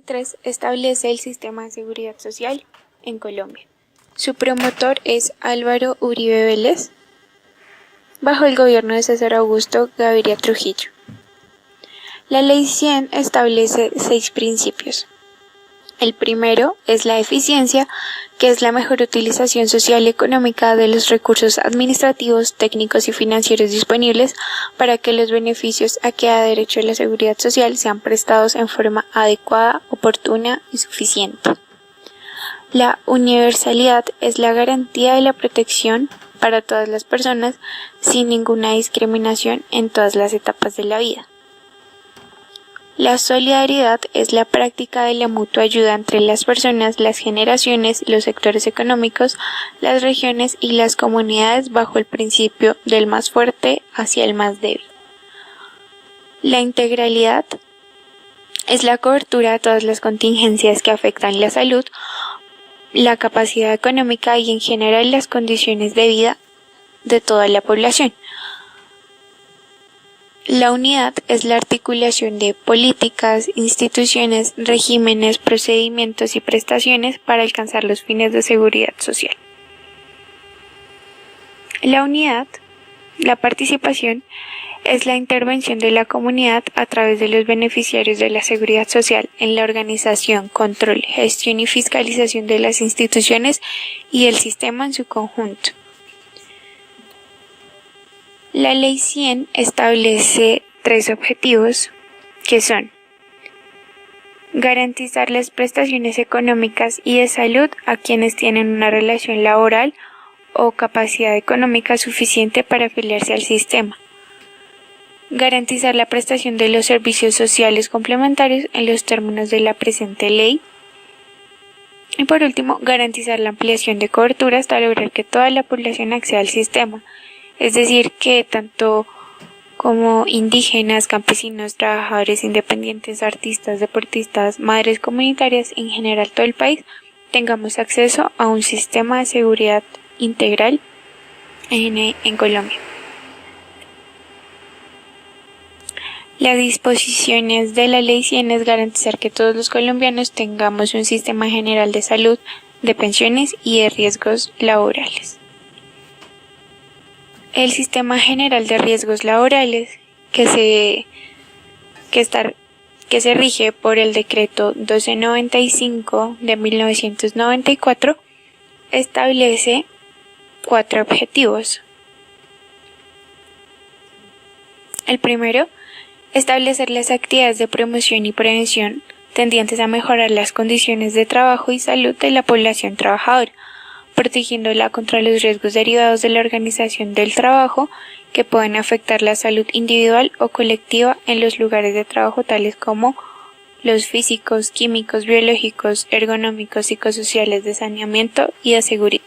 2003 establece el sistema de seguridad social en Colombia. Su promotor es Álvaro Uribe Vélez, bajo el gobierno de César Augusto Gaviria Trujillo. La Ley 100 establece 6 principios. El primero es la eficiencia, que es la mejor utilización social y económica de los recursos administrativos, técnicos y financieros disponibles para que los beneficios a que da derecho la seguridad social sean prestados en forma adecuada, oportuna y suficiente. La universalidad es la garantía de la protección para todas las personas sin ninguna discriminación en todas las etapas de la vida. La solidaridad es la práctica de la mutua ayuda entre las personas, las generaciones, los sectores económicos, las regiones y las comunidades bajo el principio del más fuerte hacia el más débil. La integralidad es la cobertura de todas las contingencias que afectan la salud, la capacidad económica y en general las condiciones de vida de toda la población. La unidad es la articulación de políticas, instituciones, regímenes, procedimientos y prestaciones para alcanzar los fines de seguridad social. La unidad, la participación, es la intervención de la comunidad a través de los beneficiarios de la seguridad social en la organización, control, gestión y fiscalización de las instituciones y del sistema en su conjunto. La Ley 100 establece 3 objetivos que son garantizar las prestaciones económicas y de salud a quienes tienen una relación laboral o capacidad económica suficiente para afiliarse al sistema, garantizar la prestación de los servicios sociales complementarios en los términos de la presente ley y por último garantizar la ampliación de cobertura hasta lograr que toda la población acceda al sistema. Es decir, que tanto como indígenas, campesinos, trabajadores independientes, artistas, deportistas, madres comunitarias, en general todo el país, tengamos acceso a un sistema de seguridad integral en Colombia. Las disposiciones de la Ley 100 es garantizar que todos los colombianos tengamos un sistema general de salud, de pensiones y de riesgos laborales. El Sistema General de Riesgos Laborales, que se rige por el Decreto 1295 de 1994, establece 4 objetivos. El primero, establecer las actividades de promoción y prevención tendientes a mejorar las condiciones de trabajo y salud de la población trabajadora, protegiéndola contra los riesgos derivados de la organización del trabajo que pueden afectar la salud individual o colectiva en los lugares de trabajo tales como los físicos, químicos, biológicos, ergonómicos, psicosociales, de saneamiento y de seguridad.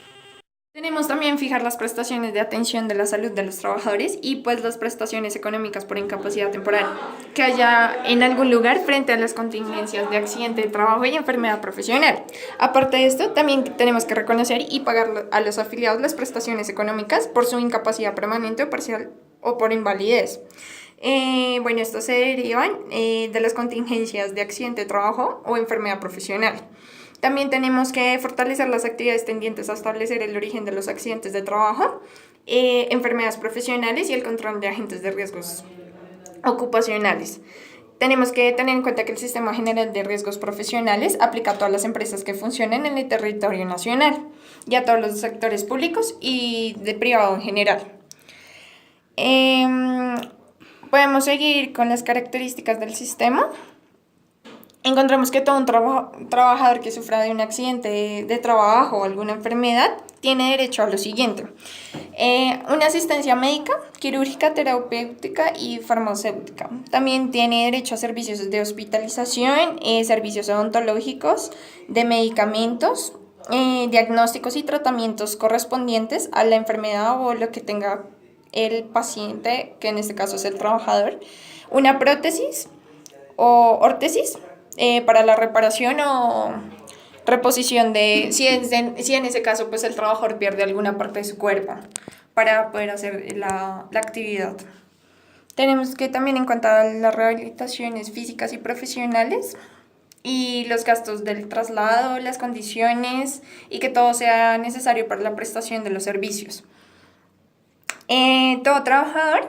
Tenemos también fijar las prestaciones de atención de la salud de los trabajadores y pues las prestaciones económicas por incapacidad temporal que haya en algún lugar frente a las contingencias de accidente de trabajo y enfermedad profesional. Aparte de esto, también tenemos que reconocer y pagar a los afiliados las prestaciones económicas por su incapacidad permanente o parcial o por invalidez. Estos se derivan de las contingencias de accidente de trabajo o enfermedad profesional. También tenemos que fortalecer las actividades tendientes a establecer el origen de los accidentes de trabajo, enfermedades profesionales y el control de agentes de riesgos ocupacionales. Tenemos que tener en cuenta que el Sistema General de Riesgos Profesionales aplica a todas las empresas que funcionen en el territorio nacional y a todos los sectores públicos y de privado en general. Podemos seguir con las características del sistema. Encontramos que todo un trabajador que sufra de un accidente de trabajo o alguna enfermedad tiene derecho a lo siguiente: una asistencia médica, quirúrgica, terapéutica y farmacéutica. También tiene derecho a servicios de hospitalización, servicios odontológicos, de medicamentos, diagnósticos y tratamientos correspondientes a la enfermedad o lo que tenga el paciente, que en este caso es el trabajador, una prótesis o órtesis, para la reparación o reposición si en ese caso pues el trabajador pierde alguna parte de su cuerpo para poder hacer la actividad. Tenemos que también en cuenta las rehabilitaciones físicas y profesionales y los gastos del traslado, las condiciones y que todo sea necesario para la prestación de los servicios. Todo trabajador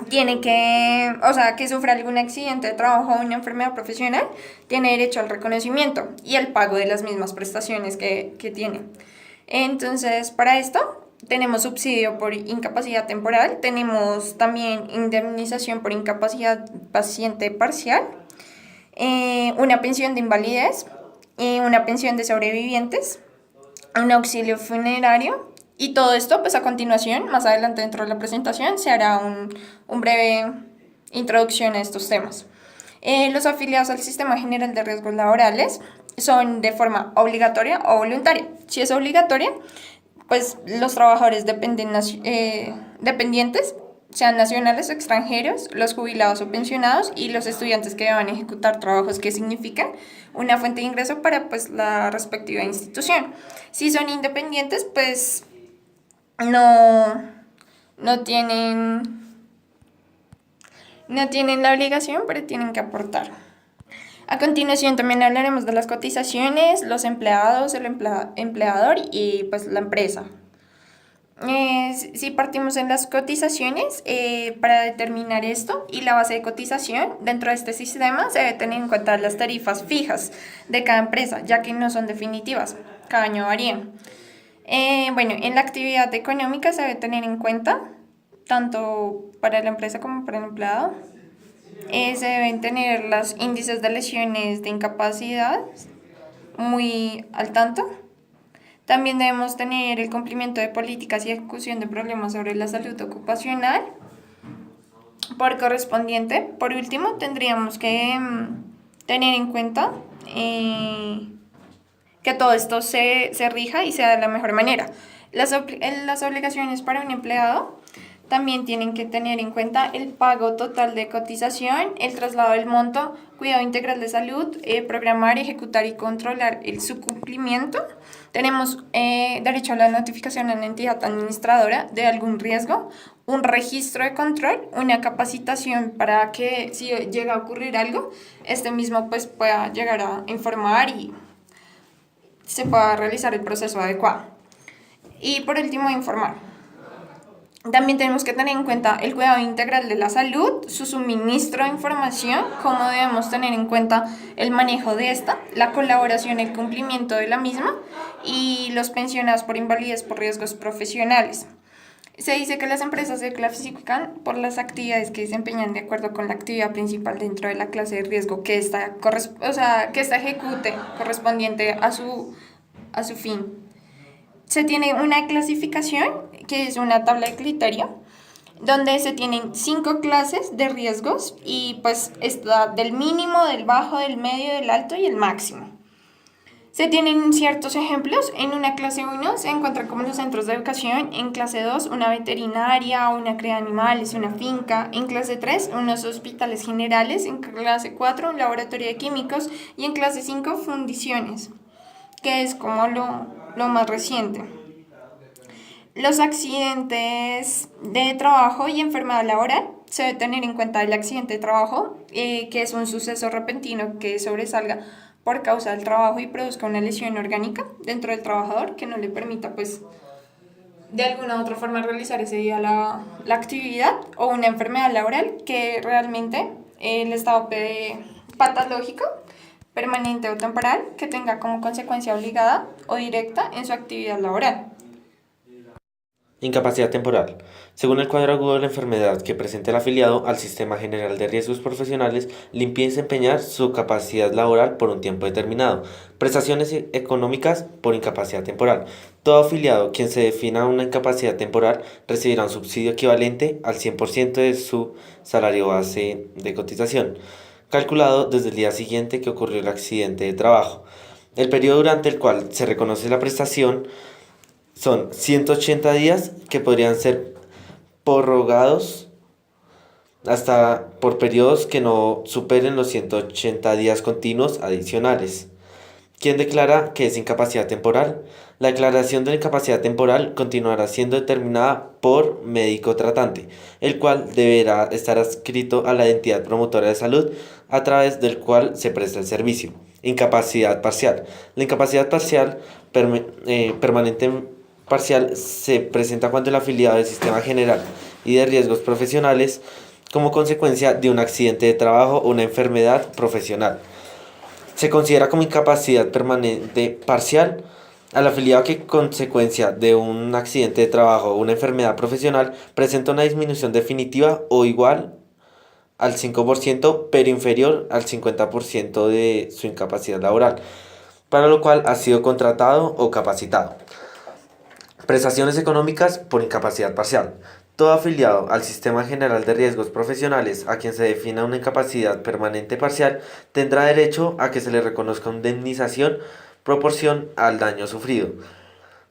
tiene que, o sea, que sufra algún accidente de trabajo o una enfermedad profesional, tiene derecho al reconocimiento y al pago de las mismas prestaciones que tiene. Entonces, para esto tenemos subsidio por incapacidad temporal, tenemos también indemnización por incapacidad paciente parcial, una pensión de invalidez, una pensión de sobrevivientes, un auxilio funerario y todo esto, pues a continuación, más adelante dentro de la presentación, se hará un breve introducción a estos temas. Los afiliados al Sistema General de Riesgos Laborales son de forma obligatoria o voluntaria. Si es obligatoria, pues los trabajadores dependientes, sean nacionales o extranjeros, los jubilados o pensionados y los estudiantes que deban ejecutar trabajos que significan una fuente de ingreso para pues la respectiva institución. Si son independientes, pues no tienen la obligación, pero tienen que aportar. A continuación también hablaremos de las cotizaciones, los empleados, el empleador y pues la empresa. Si partimos en las cotizaciones, para determinar esto y la base de cotización dentro de este sistema se debe tener en cuenta las tarifas fijas de cada empresa, ya que no son definitivas, cada año varían. Bueno, en la actividad económica se debe tener en cuenta, tanto para la empresa como para el empleado, se deben tener los índices de lesiones de incapacidad muy al tanto. También debemos tener el cumplimiento de políticas y ejecución de problemas sobre la salud ocupacional por correspondiente. Por último, tendríamos que tener en cuenta que todo esto se rija y sea de la mejor manera. Las obligaciones para un empleado también tienen que tener en cuenta el pago total de cotización, el traslado del monto, cuidado integral de salud, programar, ejecutar y controlar su cumplimiento. Tenemos derecho a la notificación a la entidad administradora de algún riesgo, un registro de control, una capacitación para que si llega a ocurrir algo, este mismo pues pueda llegar a informar y se pueda realizar el proceso adecuado. Y por último, informar. También tenemos que tener en cuenta el cuidado integral de la salud, su suministro de información, cómo debemos tener en cuenta el manejo de esta, la colaboración y el cumplimiento de la misma y los pensionados por invalidez por riesgos profesionales. Se dice que las empresas se clasifican por las actividades que desempeñan de acuerdo con la actividad principal dentro de la clase de riesgo que esta ejecute correspondiente a su fin. Se tiene una clasificación que es una tabla de criterio donde se tienen 5 clases de riesgos y pues está del mínimo, del bajo, del medio, del alto y el máximo. Se tienen ciertos ejemplos. En una clase 1 se encuentran como los centros de educación, en clase 2 una veterinaria, una cría de animales, una finca, en clase 3 unos hospitales generales, en clase 4 un laboratorio de químicos y en clase 5 fundiciones, que es como lo más reciente. Los accidentes de trabajo y enfermedad laboral, se debe tener en cuenta el accidente de trabajo, que es un suceso repentino que sobresalga por causa del trabajo y produzca una lesión orgánica dentro del trabajador que no le permita pues de alguna u otra forma realizar ese día la actividad, o una enfermedad laboral que realmente el estado patológico permanente o temporal que tenga como consecuencia obligada o directa en su actividad laboral. Incapacidad temporal. Según el cuadro agudo de la enfermedad que presenta el afiliado al Sistema General de Riesgos Profesionales, le impide desempeñar su capacidad laboral por un tiempo determinado. Prestaciones económicas por incapacidad temporal. Todo afiliado quien se defina una incapacidad temporal recibirá un subsidio equivalente al 100% de su salario base de cotización, calculado desde el día siguiente que ocurrió el accidente de trabajo. El periodo durante el cual se reconoce la prestación son 180 días que podrían ser prorrogados hasta por periodos que no superen los 180 días continuos adicionales. ¿Quién declara que es incapacidad temporal? La declaración de la incapacidad temporal continuará siendo determinada por médico tratante, el cual deberá estar adscrito a la entidad promotora de salud a través del cual se presta el servicio. Incapacidad parcial. La incapacidad permanente parcial se presenta cuando el afiliado del sistema general y de riesgos profesionales como consecuencia de un accidente de trabajo o una enfermedad profesional. Se considera como incapacidad permanente parcial al afiliado que consecuencia de un accidente de trabajo o una enfermedad profesional presenta una disminución definitiva o igual al 5% pero inferior al 50% de su incapacidad laboral, para lo cual ha sido contratado o capacitado. Prestaciones económicas por incapacidad parcial. Todo afiliado al Sistema General de Riesgos Profesionales a quien se defina una incapacidad permanente parcial tendrá derecho a que se le reconozca una indemnización proporción al daño sufrido.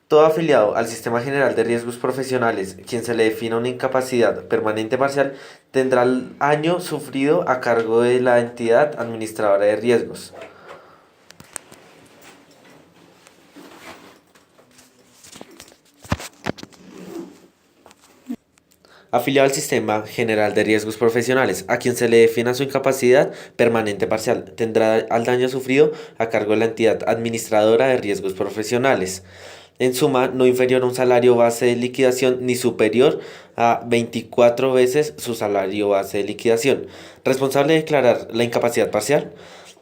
Todo afiliado al Sistema General de Riesgos Profesionales quien se le defina una incapacidad permanente parcial tendrá el daño sufrido a cargo de la entidad administradora de riesgos. Afiliado al Sistema General de Riesgos Profesionales, a quien se le defina su incapacidad permanente parcial, tendrá al daño sufrido a cargo de la entidad administradora de riesgos profesionales. En suma, no inferior a un salario base de liquidación ni superior a 24 veces su salario base de liquidación. Responsable de declarar la incapacidad parcial.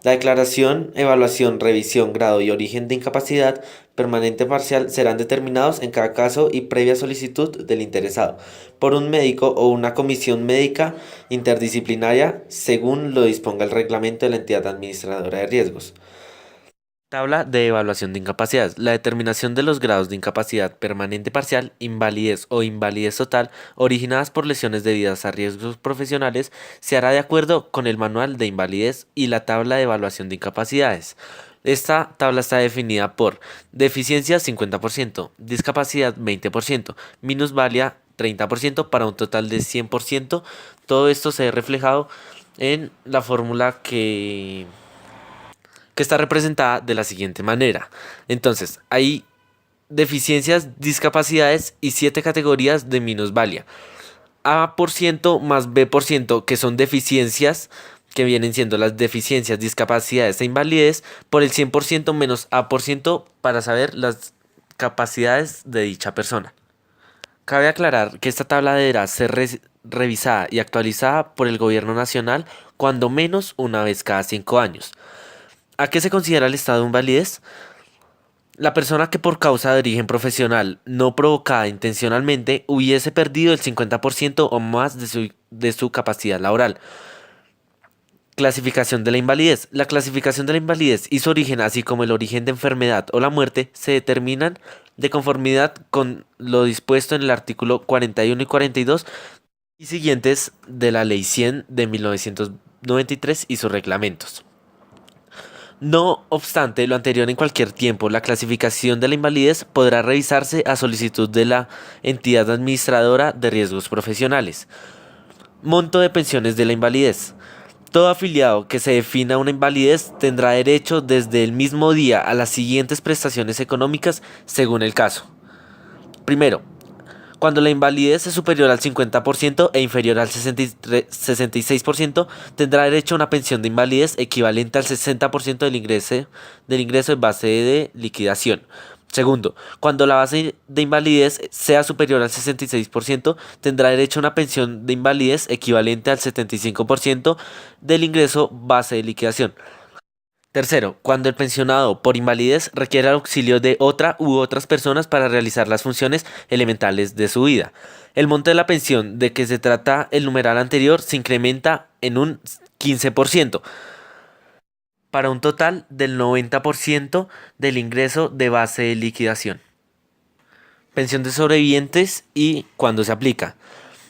La declaración, evaluación, revisión, grado y origen de incapacidad permanente parcial serán determinados en cada caso y previa solicitud del interesado por un médico o una comisión médica interdisciplinaria según lo disponga el reglamento de la entidad administradora de riesgos. Tabla de evaluación de incapacidad. La determinación de los grados de incapacidad permanente parcial, invalidez o invalidez total originadas por lesiones debidas a riesgos profesionales se hará de acuerdo con el manual de invalidez y la tabla de evaluación de incapacidades. Esta tabla está definida por deficiencia 50%, discapacidad 20%, minusvalía 30% para un total de 100%. Todo esto se ve reflejado en la fórmula que está representada de la siguiente manera. Entonces, hay deficiencias, discapacidades y 7 categorías de minusvalía. A% más B%, que son deficiencias, que vienen siendo las deficiencias, discapacidades e invalidez, por el 100% menos A% para saber las capacidades de dicha persona. Cabe aclarar que esta tabla deberá ser revisada y actualizada por el Gobierno Nacional cuando menos una vez cada 5 años. ¿A qué se considera el estado de invalidez? La persona que por causa de origen profesional no provocada intencionalmente hubiese perdido el 50% o más de su capacidad laboral. Clasificación de la invalidez. La clasificación de la invalidez y su origen, así como el origen de enfermedad o la muerte, se determinan de conformidad con lo dispuesto en el artículo 41 y 42 y siguientes de la Ley 100 de 1993 y sus reglamentos. No obstante lo anterior, en cualquier tiempo, la clasificación de la invalidez podrá revisarse a solicitud de la entidad administradora de riesgos profesionales. Monto de pensiones de la invalidez. Todo afiliado que se defina una invalidez tendrá derecho desde el mismo día a las siguientes prestaciones económicas según el caso. Primero, cuando la invalidez es superior al 50% e inferior al 66%, tendrá derecho a una pensión de invalidez equivalente al 60% del ingreso de base de liquidación. Segundo, cuando la base de invalidez sea superior al 66%, tendrá derecho a una pensión de invalidez equivalente al 75% del ingreso base de liquidación. Tercero, cuando el pensionado por invalidez requiere el auxilio de otra u otras personas para realizar las funciones elementales de su vida. El monto de la pensión de que se trata el numeral anterior se incrementa en un 15%, para un total del 90% del ingreso de base de liquidación. Pensión de sobrevivientes y cuando se aplica.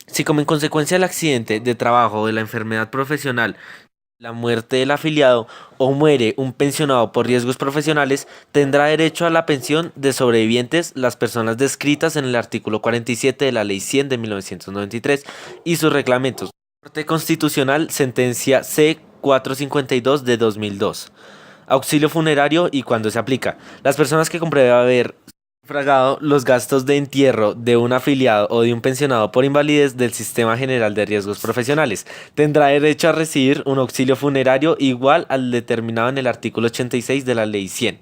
Si como en consecuencia del accidente de trabajo o de la enfermedad profesional, la muerte del afiliado o muere un pensionado por riesgos profesionales, tendrá derecho a la pensión de sobrevivientes las personas descritas en el artículo 47 de la Ley 100 de 1993 y sus reglamentos. Corte Constitucional, sentencia C-452 de 2002. Auxilio funerario y cuando se aplica. Las personas que compruebe haber Sufragado los gastos de entierro de un afiliado o de un pensionado por invalidez del Sistema General de Riesgos Profesionales. Tendrá derecho a recibir un auxilio funerario igual al determinado en el artículo 86 de la Ley 100.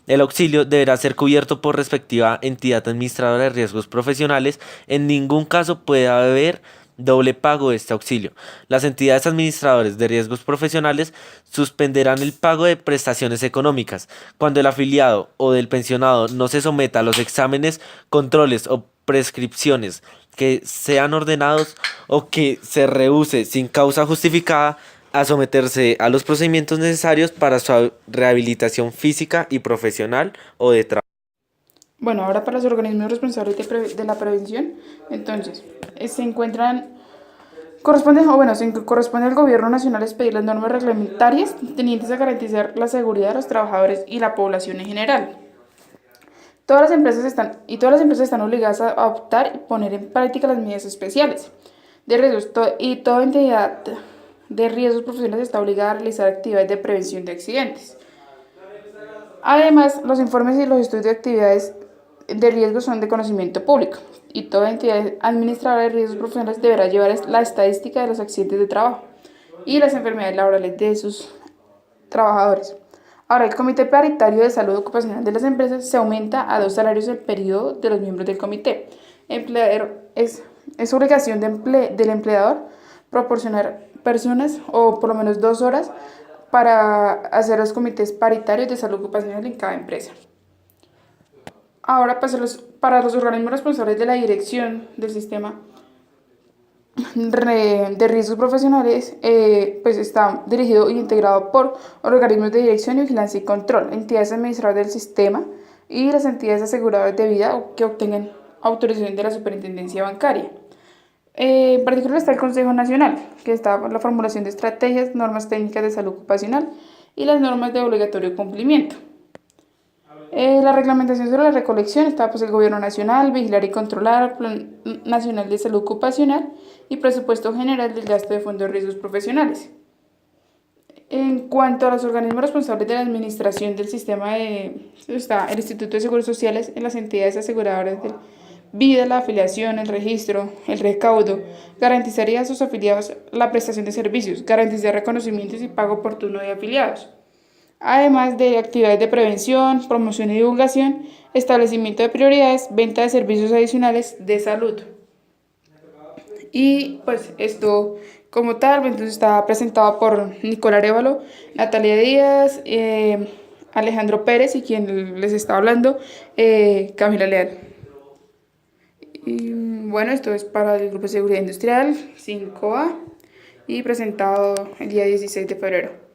El auxilio deberá ser cubierto por respectiva entidad administradora de riesgos profesionales. En ningún caso puede haber doble pago de este auxilio. Las entidades administradoras de riesgos profesionales suspenderán el pago de prestaciones económicas cuando el afiliado o del pensionado no se someta a los exámenes, controles o prescripciones que sean ordenados o que se rehúse sin causa justificada a someterse a los procedimientos necesarios para su rehabilitación física y profesional o de trabajo. Bueno, ahora para los organismos responsables de la prevención, entonces, se encuentran, corresponde al Gobierno Nacional expedir las normas reglamentarias tendientes a garantizar la seguridad de los trabajadores y la población en general. Todas las empresas están obligadas a adoptar y poner en práctica las medidas especiales de riesgos y toda entidad de riesgos profesionales está obligada a realizar actividades de prevención de accidentes. Además, los informes y los estudios de actividades de riesgo son de conocimiento público y toda entidad administradora de riesgos profesionales deberá llevar la estadística de los accidentes de trabajo y las enfermedades laborales de sus trabajadores. Ahora, el Comité Paritario de Salud Ocupacional de las empresas se aumenta a 2 salarios el periodo de los miembros del comité. Es obligación del empleador proporcionar personas o por lo menos 2 horas para hacer los comités paritarios de salud ocupacional en cada empresa. Ahora, para los organismos responsables de la dirección del sistema de riesgos profesionales, pues está dirigido y integrado por organismos de dirección y vigilancia y control, entidades administradoras del sistema y las entidades aseguradoras de vida que obtengan autorización de la superintendencia bancaria. En particular está el Consejo Nacional, que está por la formulación de estrategias, normas técnicas de salud ocupacional y las normas de obligatorio cumplimiento. La reglamentación sobre la recolección está el Gobierno Nacional, vigilar y controlar, Plan Nacional de Salud Ocupacional y Presupuesto General del Gasto de Fondos de Riesgos Profesionales. En cuanto a los organismos responsables de la administración del sistema, está el Instituto de Seguros Sociales en las entidades aseguradoras de vida, la afiliación, el registro, el recaudo, garantizaría a sus afiliados la prestación de servicios, garantizar reconocimientos y pago oportuno de afiliados. Además de actividades de prevención, promoción y divulgación, establecimiento de prioridades, venta de servicios adicionales de salud. Y pues esto como tal, entonces está presentado por Nicolás Arévalo, Natalia Díaz, Alejandro Pérez y quien les está hablando, Camila Leal. Y bueno, esto es para el Grupo de Seguridad Industrial 5A y presentado el día 16 de febrero.